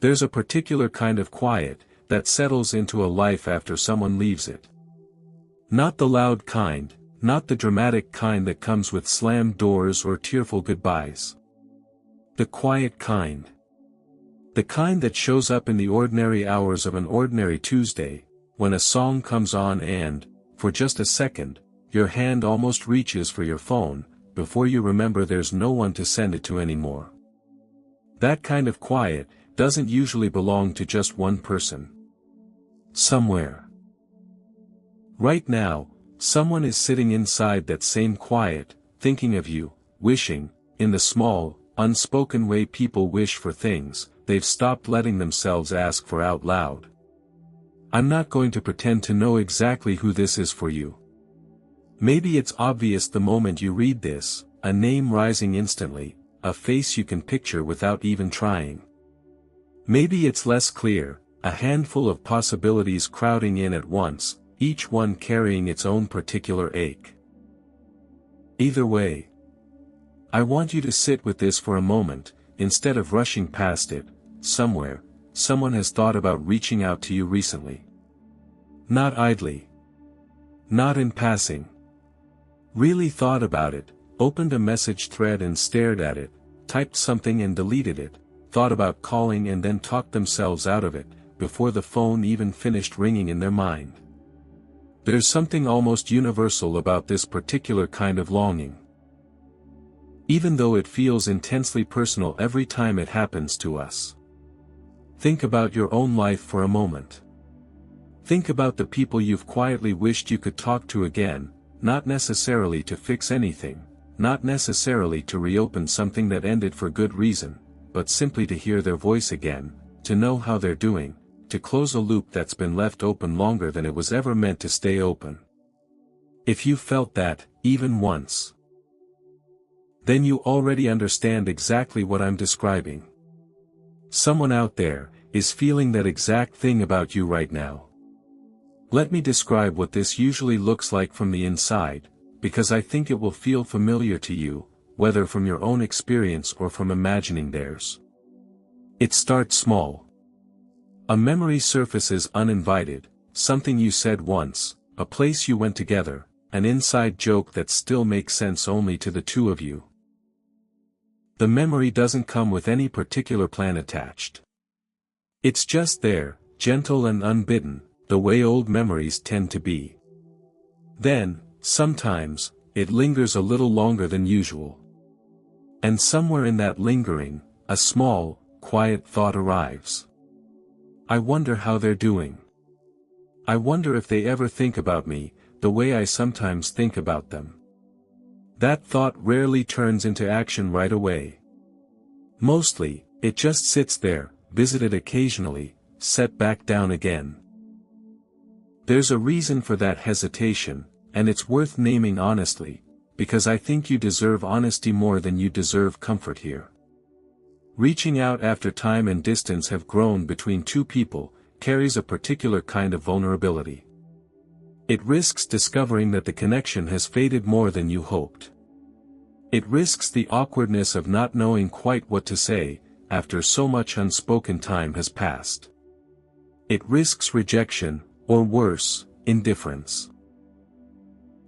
There's a particular kind of quiet that settles into a life after someone leaves it. Not the loud kind, not the dramatic kind that comes with slammed doors or tearful goodbyes. The quiet kind. The kind that shows up in the ordinary hours of an ordinary Tuesday, when a song comes on and, for just a second, your hand almost reaches for your phone, before you remember there's no one to send it to anymore. That kind of quiet doesn't usually belong to just one person. Somewhere. Right now, someone is sitting inside that same quiet, thinking of you, wishing, in the small, unspoken way people wish for things they've stopped letting themselves ask for out loud. I'm not going to pretend to know exactly who this is for you. Maybe it's obvious the moment you read this, a name rising instantly, a face you can picture without even trying. Maybe it's less clear, a handful of possibilities crowding in at once, each one carrying its own particular ache. Either way, I want you to sit with this for a moment, instead of rushing past it. Somewhere, someone has thought about reaching out to you recently. Not idly. Not in passing. Really thought about it, opened a message thread and stared at it, typed something and deleted it, thought about calling and then talked themselves out of it, before the phone even finished ringing in their mind. There's something almost universal about this particular kind of longing. Even though it feels intensely personal every time it happens to us. Think about your own life for a moment. Think about the people you've quietly wished you could talk to again, not necessarily to fix anything, not necessarily to reopen something that ended for good reason, but simply to hear their voice again, to know how they're doing, to close a loop that's been left open longer than it was ever meant to stay open. If you felt that, even once, then you already understand exactly what I'm describing. Someone out there is feeling that exact thing about you right now. Let me describe what this usually looks like from the inside, because I think it will feel familiar to you, whether from your own experience or from imagining theirs. It starts small. A memory surfaces uninvited, something you said once, a place you went together, an inside joke that still makes sense only to the two of you. The memory doesn't come with any particular plan attached. It's just there, gentle and unbidden, the way old memories tend to be. Then, sometimes, it lingers a little longer than usual. And somewhere in that lingering, a small, quiet thought arrives. I wonder how they're doing. I wonder if they ever think about me, the way I sometimes think about them. That thought rarely turns into action right away. Mostly, it just sits there, visited occasionally, set back down again. There's a reason for that hesitation, and it's worth naming honestly, because I think you deserve honesty more than you deserve comfort here. Reaching out after time and distance have grown between two people, carries a particular kind of vulnerability. It risks discovering that the connection has faded more than you hoped. It risks the awkwardness of not knowing quite what to say, after so much unspoken time has passed. It risks rejection, or worse, indifference.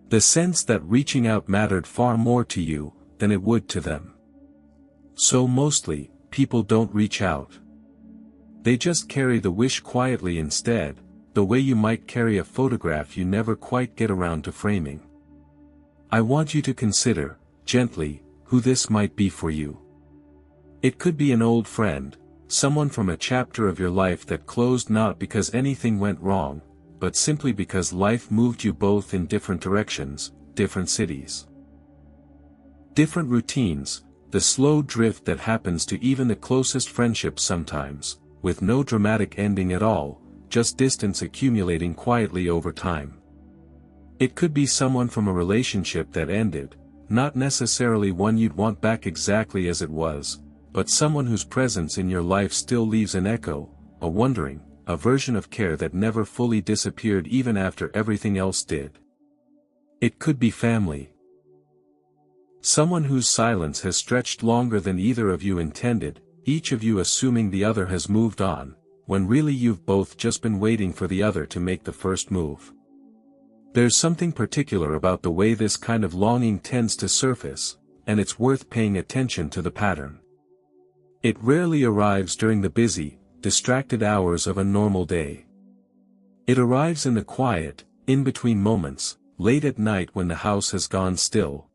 The sense that reaching out mattered far more to you than it would to them. So mostly, people don't reach out. They just carry the wish quietly instead, the way you might carry a photograph you never quite get around to framing. I want you to consider, gently, who this might be for you. It could be an old friend, someone from a chapter of your life that closed not because anything went wrong, but simply because life moved you both in different directions, different cities. Different routines, the slow drift that happens to even the closest friendships sometimes, with no dramatic ending at all, just distance accumulating quietly over time. It could be someone from a relationship that ended, not necessarily one you'd want back exactly as it was, but someone whose presence in your life still leaves an echo, a wondering, a version of care that never fully disappeared even after everything else did. It could be family. Someone whose silence has stretched longer than either of you intended, each of you assuming the other has moved on, when really you've both just been waiting for the other to make the first move. There's something particular about the way this kind of longing tends to surface, and it's worth paying attention to the pattern. It rarely arrives during the busy, distracted hours of a normal day. It arrives in the quiet, in-between moments, late at night when the house has gone still.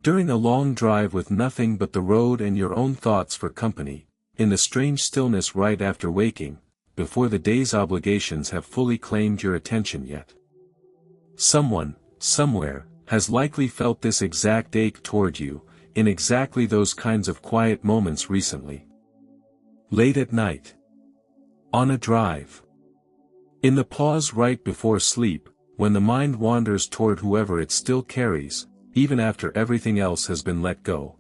During a long drive with nothing but the road and your own thoughts for company, in the strange stillness right after waking, before the day's obligations have fully claimed your attention yet. Someone, somewhere, has likely felt this exact ache toward you, in exactly those kinds of quiet moments recently. Late at night. On a drive. In the pause right before sleep, when the mind wanders toward whoever it still carries, even after everything else has been let go.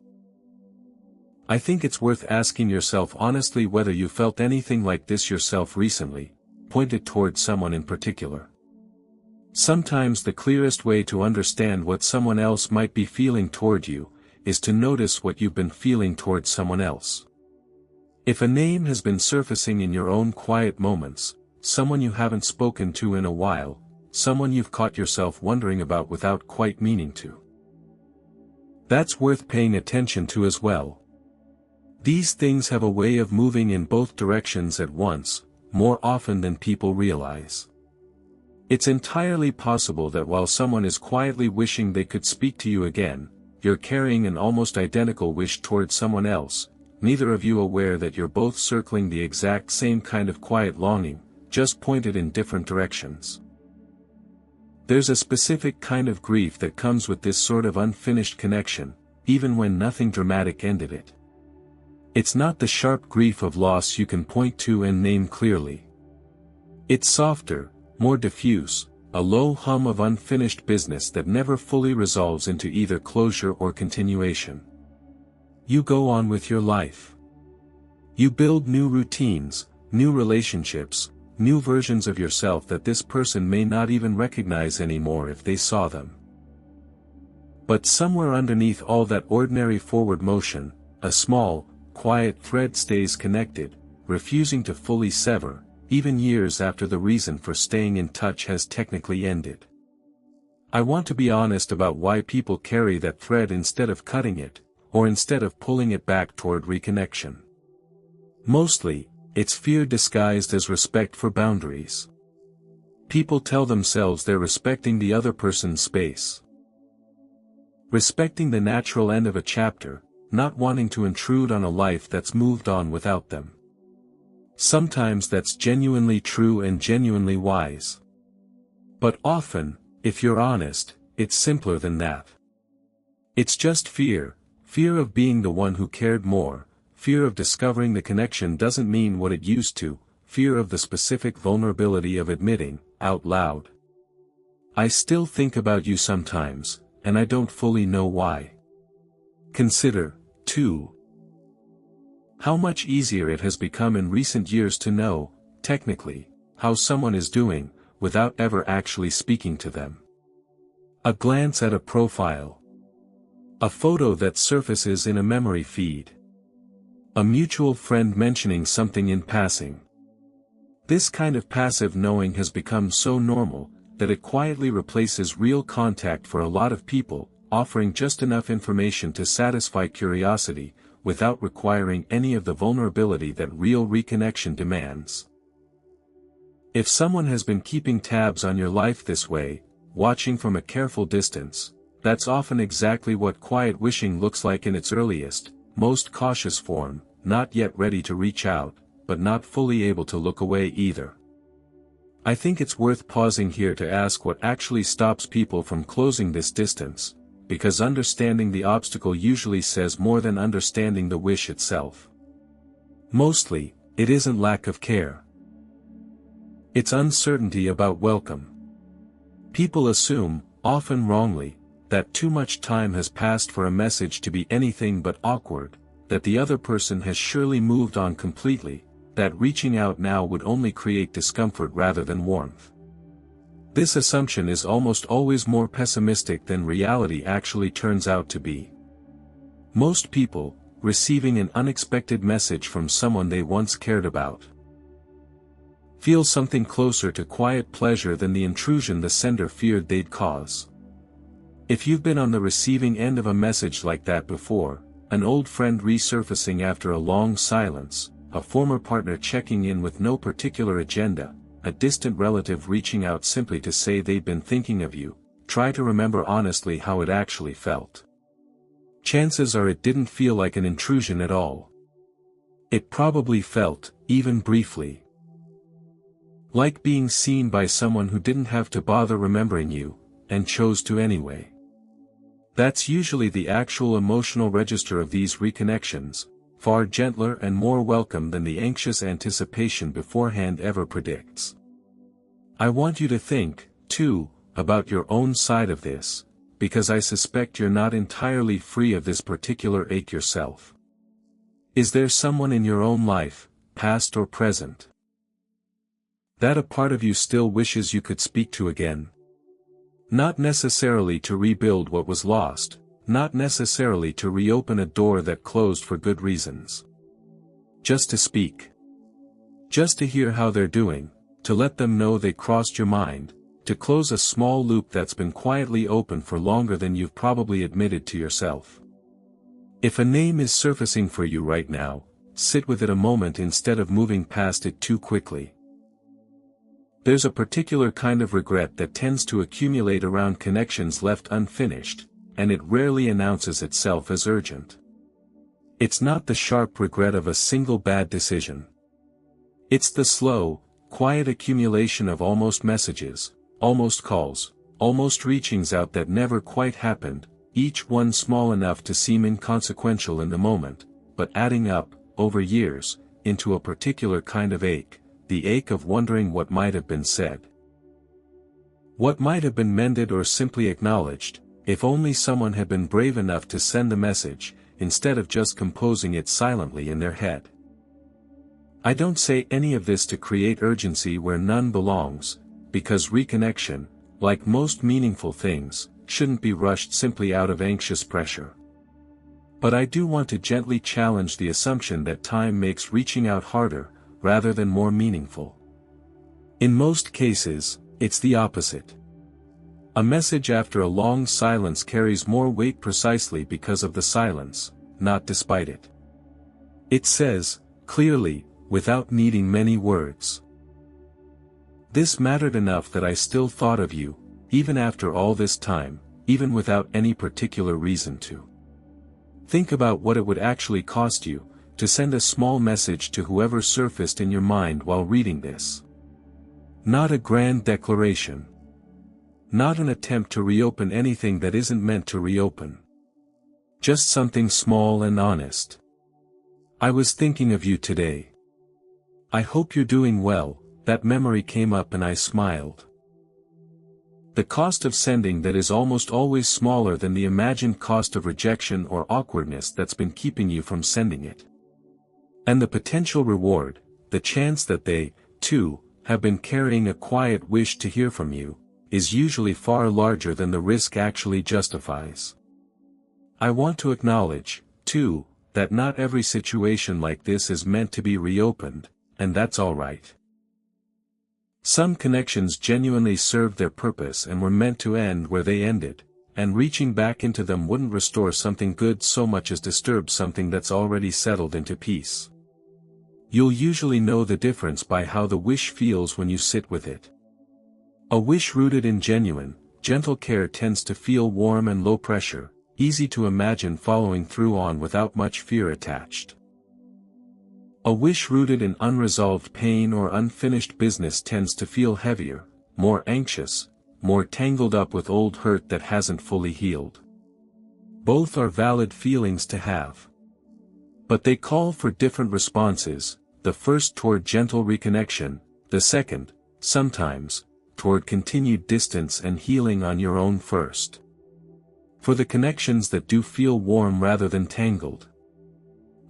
I think it's worth asking yourself honestly whether you felt anything like this yourself recently, pointed toward someone in particular. Sometimes the clearest way to understand what someone else might be feeling toward you, is to notice what you've been feeling toward someone else. If a name has been surfacing in your own quiet moments, someone you haven't spoken to in a while, someone you've caught yourself wondering about without quite meaning to. That's worth paying attention to as well. These things have a way of moving in both directions at once, more often than people realize. It's entirely possible that while someone is quietly wishing they could speak to you again, you're carrying an almost identical wish toward someone else, neither of you aware that you're both circling the exact same kind of quiet longing, just pointed in different directions. There's a specific kind of grief that comes with this sort of unfinished connection, even when nothing dramatic ended it. It's not the sharp grief of loss you can point to and name clearly. It's softer, more diffuse, a low hum of unfinished business that never fully resolves into either closure or continuation. You go on with your life. You build new routines, new relationships, new versions of yourself that this person may not even recognize anymore if they saw them. But somewhere underneath all that ordinary forward motion, a small, quiet thread stays connected, refusing to fully sever, even years after the reason for staying in touch has technically ended. I want to be honest about why people carry that thread instead of cutting it, or instead of pulling it back toward reconnection. Mostly, it's fear disguised as respect for boundaries. People tell themselves they're respecting the other person's space. Respecting the natural end of a chapter, not wanting to intrude on a life that's moved on without them. Sometimes that's genuinely true and genuinely wise. But often, if you're honest, it's simpler than that. It's just fear of being the one who cared more, fear of discovering the connection doesn't mean what it used to, fear of the specific vulnerability of admitting, out loud, I still think about you sometimes, and I don't fully know why. Consider, too, how much easier it has become in recent years to know, technically, how someone is doing, without ever actually speaking to them. A glance at a profile. A photo that surfaces in a memory feed. A mutual friend mentioning something in passing. This kind of passive knowing has become so normal, that it quietly replaces real contact for a lot of people, offering just enough information to satisfy curiosity, without requiring any of the vulnerability that real reconnection demands. If someone has been keeping tabs on your life this way, watching from a careful distance, that's often exactly what quiet wishing looks like in its earliest, most cautious form, not yet ready to reach out, but not fully able to look away either. I think it's worth pausing here to ask what actually stops people from closing this distance, because understanding the obstacle usually says more than understanding the wish itself. Mostly, it isn't lack of care. It's uncertainty about welcome. People assume, often wrongly, that too much time has passed for a message to be anything but awkward, that the other person has surely moved on completely, that reaching out now would only create discomfort rather than warmth. This assumption is almost always more pessimistic than reality actually turns out to be. Most people, receiving an unexpected message from someone they once cared about. Feel something closer to quiet pleasure than the intrusion the sender feared they'd cause. If you've been on the receiving end of a message like that before, an old friend resurfacing after a long silence, a former partner checking in with no particular agenda, a distant relative reaching out simply to say they'd been thinking of you, try to remember honestly how it actually felt. Chances are it didn't feel like an intrusion at all. It probably felt, even briefly, like being seen by someone who didn't have to bother remembering you, and chose to anyway. That's usually the actual emotional register of these reconnections, far gentler and more welcome than the anxious anticipation beforehand ever predicts. I want you to think, too, about your own side of this, because I suspect you're not entirely free of this particular ache yourself. Is there someone in your own life, past or present, that a part of you still wishes you could speak to again? Not necessarily to rebuild what was lost, not necessarily to reopen a door that closed for good reasons. Just to speak. Just to hear how they're doing, to let them know they crossed your mind, to close a small loop that's been quietly open for longer than you've probably admitted to yourself. If a name is surfacing for you right now, sit with it a moment instead of moving past it too quickly. There's a particular kind of regret that tends to accumulate around connections left unfinished, and it rarely announces itself as urgent. It's not the sharp regret of a single bad decision. It's the slow, quiet accumulation of almost messages, almost calls, almost reachings out that never quite happened, each one small enough to seem inconsequential in the moment, but adding up, over years, into a particular kind of ache. The ache of wondering what might have been said. What might have been mended or simply acknowledged, if only someone had been brave enough to send the message, instead of just composing it silently in their head. I don't say any of this to create urgency where none belongs, because reconnection, like most meaningful things, shouldn't be rushed simply out of anxious pressure. But I do want to gently challenge the assumption that time makes reaching out harder, rather than more meaningful. In most cases, it's the opposite. A message after a long silence carries more weight precisely because of the silence, not despite it. It says, clearly, without needing many words, "This mattered enough that I still thought of you, even after all this time, even without any particular reason to." Think about what it would actually cost you, to send a small message to whoever surfaced in your mind while reading this. Not a grand declaration. Not an attempt to reopen anything that isn't meant to reopen. Just something small and honest. "I was thinking of you today. I hope you're doing well." That memory came up and I smiled. The cost of sending that is almost always smaller than the imagined cost of rejection or awkwardness that's been keeping you from sending it. And the potential reward, the chance that they, too, have been carrying a quiet wish to hear from you, is usually far larger than the risk actually justifies. I want to acknowledge, too, that not every situation like this is meant to be reopened, and that's all right. Some connections genuinely served their purpose and were meant to end where they ended, and reaching back into them wouldn't restore something good so much as disturb something that's already settled into peace. You'll usually know the difference by how the wish feels when you sit with it. A wish rooted in genuine, gentle care tends to feel warm and low pressure, easy to imagine following through on without much fear attached. A wish rooted in unresolved pain or unfinished business tends to feel heavier, more anxious, more tangled up with old hurt that hasn't fully healed. Both are valid feelings to have. But they call for different responses, the first toward gentle reconnection, the second, sometimes, toward continued distance and healing on your own first. For the connections that do feel warm rather than tangled,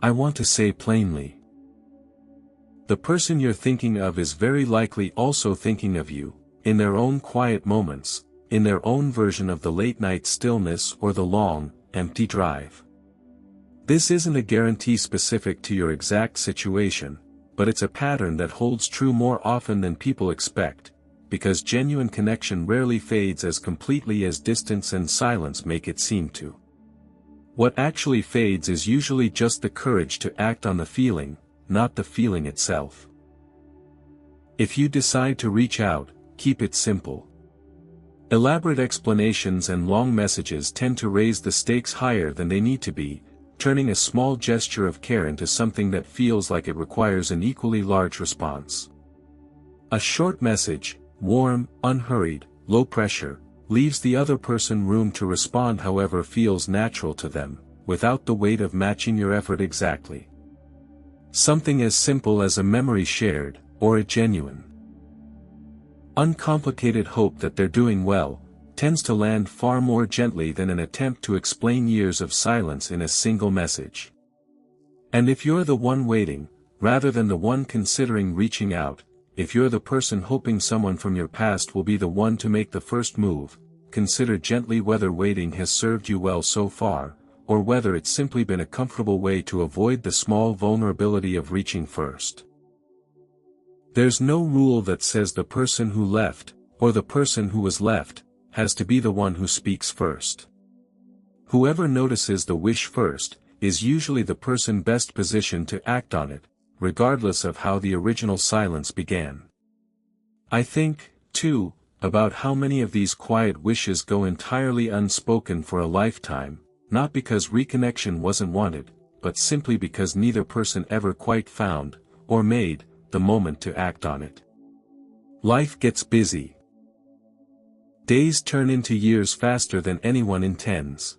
I want to say plainly, the person you're thinking of is very likely also thinking of you, in their own quiet moments, in their own version of the late-night stillness or the long, empty drive. This isn't a guarantee specific to your exact situation, but it's a pattern that holds true more often than people expect, because genuine connection rarely fades as completely as distance and silence make it seem to. What actually fades is usually just the courage to act on the feeling, not the feeling itself. If you decide to reach out, keep it simple. Elaborate explanations and long messages tend to raise the stakes higher than they need to be, turning a small gesture of care into something that feels like it requires an equally large response. A short message, warm, unhurried, low pressure, leaves the other person room to respond however feels natural to them, without the weight of matching your effort exactly. Something as simple as a memory shared, or a genuine, uncomplicated hope that they're doing well, tends to land far more gently than an attempt to explain years of silence in a single message. And if you're the one waiting, rather than the one considering reaching out, if you're the person hoping someone from your past will be the one to make the first move, consider gently whether waiting has served you well so far, or whether it's simply been a comfortable way to avoid the small vulnerability of reaching first. There's no rule that says the person who left, or the person who was left, has to be the one who speaks first. Whoever notices the wish first, is usually the person best positioned to act on it, regardless of how the original silence began. I think, too, about how many of these quiet wishes go entirely unspoken for a lifetime, not because reconnection wasn't wanted, but simply because neither person ever quite found, or made, the moment to act on it. Life gets busy. Days turn into years faster than anyone intends.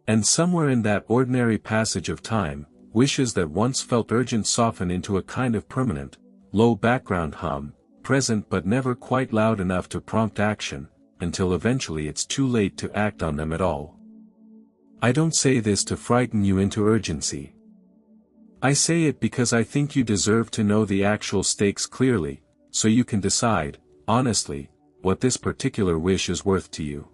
And somewhere in that ordinary passage of time, wishes that once felt urgent soften into a kind of permanent, low background hum, present but never quite loud enough to prompt action, until eventually it's too late to act on them at all. I don't say this to frighten you into urgency. I say it because I think you deserve to know the actual stakes clearly, so you can decide, honestly, what this particular wish is worth to you.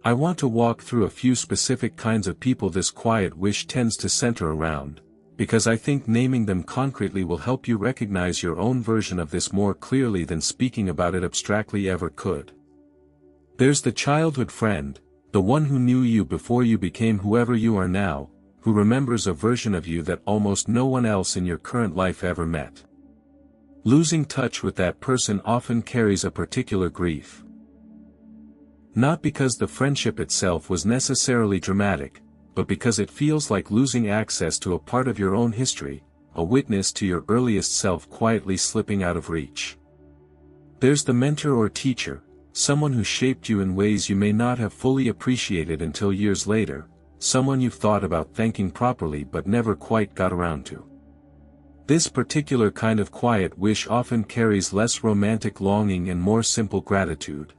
I want to walk through a few specific kinds of people this quiet wish tends to center around, because I think naming them concretely will help you recognize your own version of this more clearly than speaking about it abstractly ever could. There's the childhood friend, the one who knew you before you became whoever you are now, who remembers a version of you that almost no one else in your current life ever met. Losing touch with that person often carries a particular grief. Not because the friendship itself was necessarily dramatic, but because it feels like losing access to a part of your own history, a witness to your earliest self quietly slipping out of reach. There's the mentor or teacher, someone who shaped you in ways you may not have fully appreciated until years later, someone you've thought about thanking properly but never quite got around to. This particular kind of quiet wish often carries less romantic longing and more simple gratitude.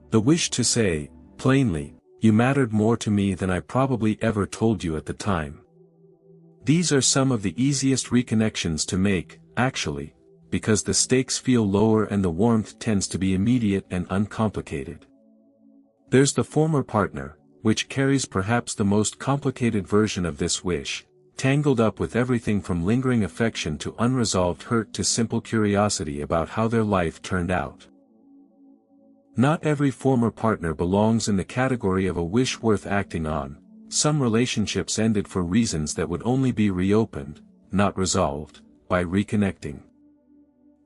The wish to say, plainly, you mattered more to me than I probably ever told you at the time. These are some of the easiest reconnections to make, actually, because the stakes feel lower and the warmth tends to be immediate and uncomplicated. There's the former partner, which carries perhaps the most complicated version of this wish, tangled up with everything from lingering affection to unresolved hurt to simple curiosity about how their life turned out. Not every former partner belongs in the category of a wish worth acting on. Some relationships ended for reasons that would only be reopened, not resolved, by reconnecting.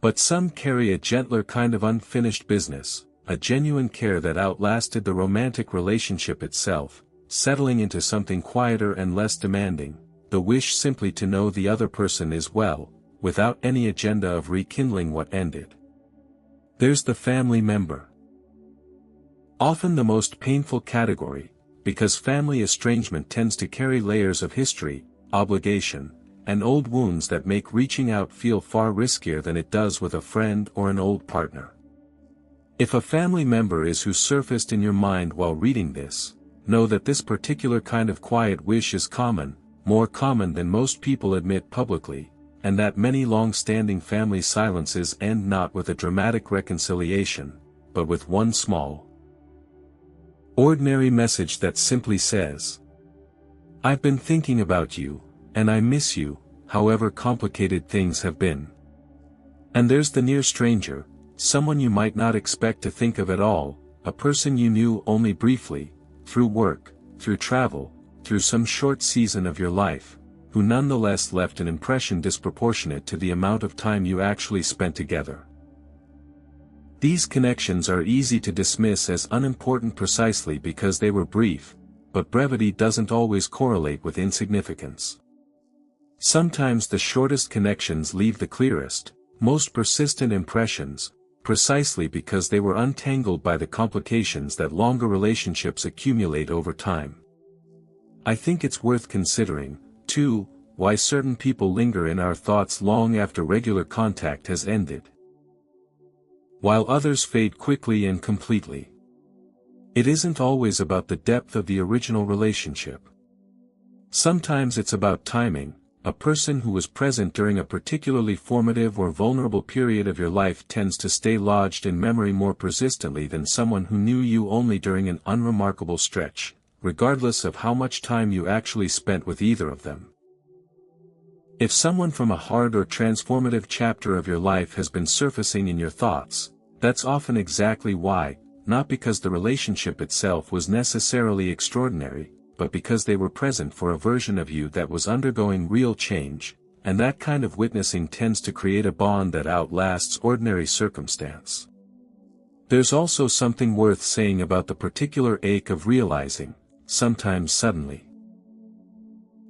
But some carry a gentler kind of unfinished business, a genuine care that outlasted the romantic relationship itself, settling into something quieter and less demanding, the wish simply to know the other person is well, without any agenda of rekindling what ended. There's the family member. Often the most painful category, because family estrangement tends to carry layers of history, obligation, and old wounds that make reaching out feel far riskier than it does with a friend or an old partner. If a family member is who surfaced in your mind while reading this, know that this particular kind of quiet wish is common, more common than most people admit publicly, and that many long-standing family silences end not with a dramatic reconciliation, but with one small, ordinary message that simply says, I've been thinking about you, and I miss you, however complicated things have been. And there's the near stranger, someone you might not expect to think of at all, a person you knew only briefly, through work, through travel, through some short season of your life, who nonetheless left an impression disproportionate to the amount of time you actually spent together. These connections are easy to dismiss as unimportant precisely because they were brief, but brevity doesn't always correlate with insignificance. Sometimes the shortest connections leave the clearest, most persistent impressions, precisely because they were untangled by the complications that longer relationships accumulate over time. I think it's worth considering, too, why certain people linger in our thoughts long after regular contact has ended, while others fade quickly and completely. It isn't always about the depth of the original relationship. Sometimes it's about timing. A person who was present during a particularly formative or vulnerable period of your life tends to stay lodged in memory more persistently than someone who knew you only during an unremarkable stretch, regardless of how much time you actually spent with either of them. If someone from a hard or transformative chapter of your life has been surfacing in your thoughts, that's often exactly why, not because the relationship itself was necessarily extraordinary, but because they were present for a version of you that was undergoing real change, and that kind of witnessing tends to create a bond that outlasts ordinary circumstance. There's also something worth saying about the particular ache of realizing, sometimes suddenly,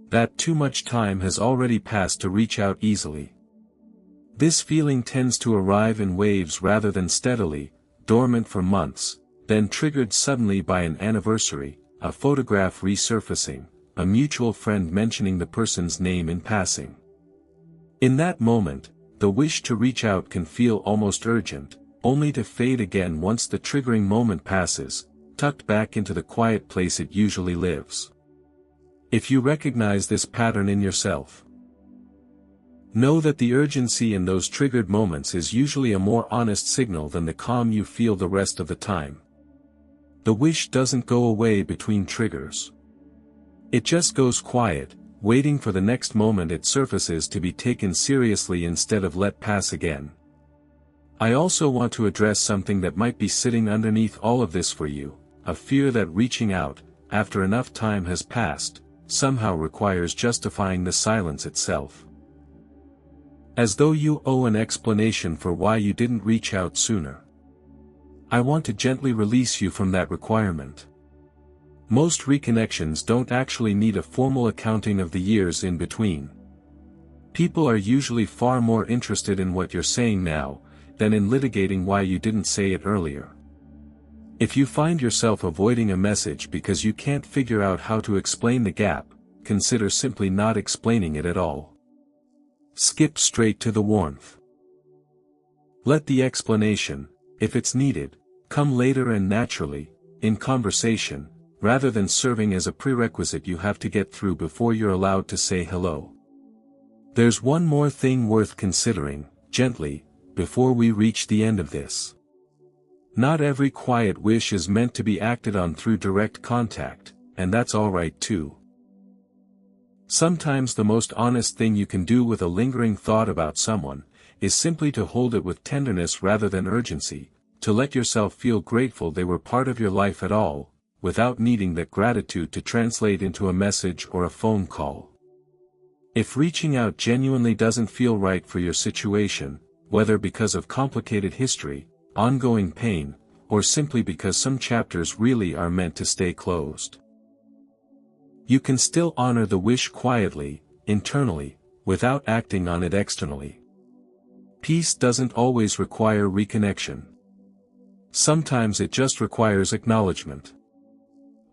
that too much time has already passed to reach out easily. This feeling tends to arrive in waves rather than steadily, dormant for months, then triggered suddenly by an anniversary, a photograph resurfacing, a mutual friend mentioning the person's name in passing. In that moment, the wish to reach out can feel almost urgent, only to fade again once the triggering moment passes, tucked back into the quiet place it usually lives. If you recognize this pattern in yourself, know that the urgency in those triggered moments is usually a more honest signal than the calm you feel the rest of the time. The wish doesn't go away between triggers. It just goes quiet, waiting for the next moment it surfaces to be taken seriously instead of let pass again. I also want to address something that might be sitting underneath all of this for you, a fear that reaching out, after enough time has passed, somehow requires justifying the silence itself. As though you owe an explanation for why you didn't reach out sooner. I want to gently release you from that requirement. Most reconnections don't actually need a formal accounting of the years in between. People are usually far more interested in what you're saying now, than in litigating why you didn't say it earlier. If you find yourself avoiding a message because you can't figure out how to explain the gap, consider simply not explaining it at all. Skip straight to the warmth. Let the explanation, if it's needed, come later and naturally, in conversation, rather than serving as a prerequisite you have to get through before you're allowed to say hello. There's one more thing worth considering, gently, before we reach the end of this. Not every quiet wish is meant to be acted on through direct contact, and that's alright too. Sometimes the most honest thing you can do with a lingering thought about someone, is simply to hold it with tenderness rather than urgency, to let yourself feel grateful they were part of your life at all, without needing that gratitude to translate into a message or a phone call. If reaching out genuinely doesn't feel right for your situation, whether because of complicated history, ongoing pain, or simply because some chapters really are meant to stay closed, you can still honor the wish quietly, internally, without acting on it externally. Peace doesn't always require reconnection. Sometimes it just requires acknowledgement.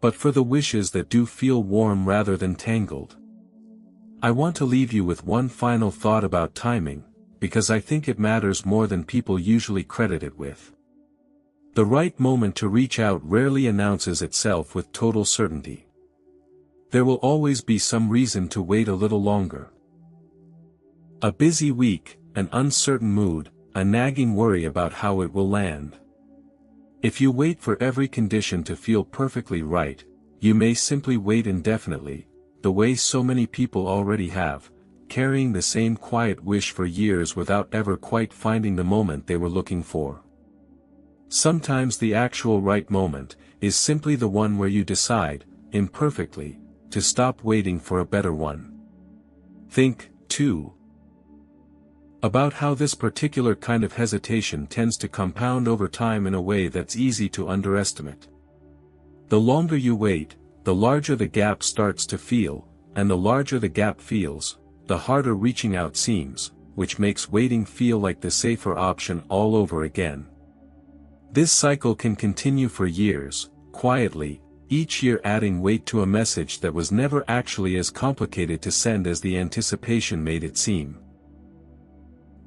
But for the wishes that do feel warm rather than tangled, I want to leave you with one final thought about timing, because I think it matters more than people usually credit it with. The right moment to reach out rarely announces itself with total certainty. There will always be some reason to wait a little longer. A busy week, an uncertain mood, a nagging worry about how it will land. If you wait for every condition to feel perfectly right, you may simply wait indefinitely, the way so many people already have, carrying the same quiet wish for years without ever quite finding the moment they were looking for. Sometimes the actual right moment is simply the one where you decide, imperfectly, to stop waiting for a better one. Think, too, about how this particular kind of hesitation tends to compound over time in a way that's easy to underestimate. The longer you wait, the larger the gap starts to feel, and the larger the gap feels, the harder reaching out seems, which makes waiting feel like the safer option all over again. This cycle can continue for years, quietly, each year adding weight to a message that was never actually as complicated to send as the anticipation made it seem.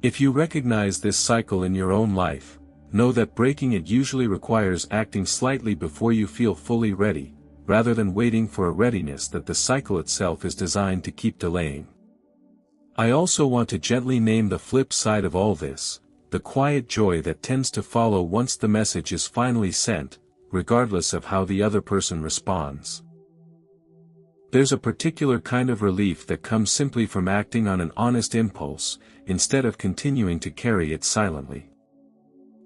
If you recognize this cycle in your own life, know that breaking it usually requires acting slightly before you feel fully ready, rather than waiting for a readiness that the cycle itself is designed to keep delaying. I also want to gently name the flip side of all this, the quiet joy that tends to follow once the message is finally sent, regardless of how the other person responds. There's a particular kind of relief that comes simply from acting on an honest impulse, instead of continuing to carry it silently.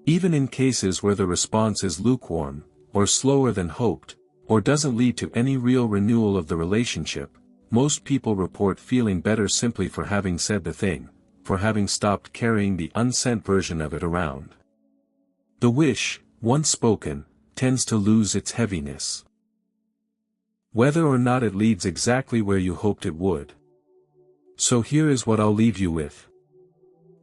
Even in cases where the response is lukewarm, or slower than hoped, or doesn't lead to any real renewal of the relationship, most people report feeling better simply for having said the thing, for having stopped carrying the unsent version of it around. The wish, once spoken, tends to lose its heaviness, whether or not it leads exactly where you hoped it would. So here is what I'll leave you with.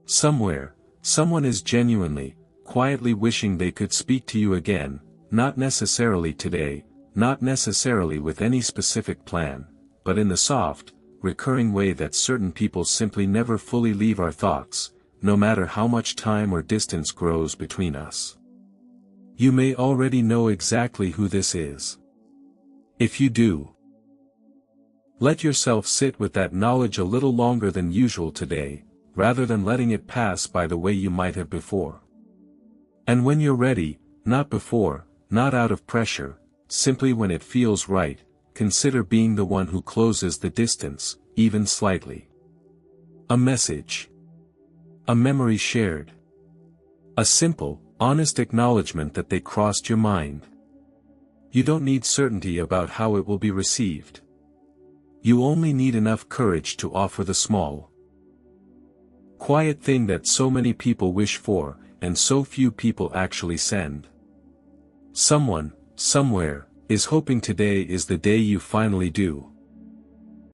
Somewhere, someone is genuinely, quietly wishing they could speak to you again, not necessarily today, not necessarily with any specific plan, but in the soft, recurring way that certain people simply never fully leave our thoughts, no matter how much time or distance grows between us. You may already know exactly who this is. If you do, let yourself sit with that knowledge a little longer than usual today, rather than letting it pass by the way you might have before. And when you're ready, not before, not out of pressure, simply when it feels right, consider being the one who closes the distance, even slightly. A message. A memory shared. A simple, honest acknowledgement that they crossed your mind. You don't need certainty about how it will be received. You only need enough courage to offer the small, quiet thing that so many people wish for, and so few people actually send. Someone, somewhere, is hoping today is the day you finally do.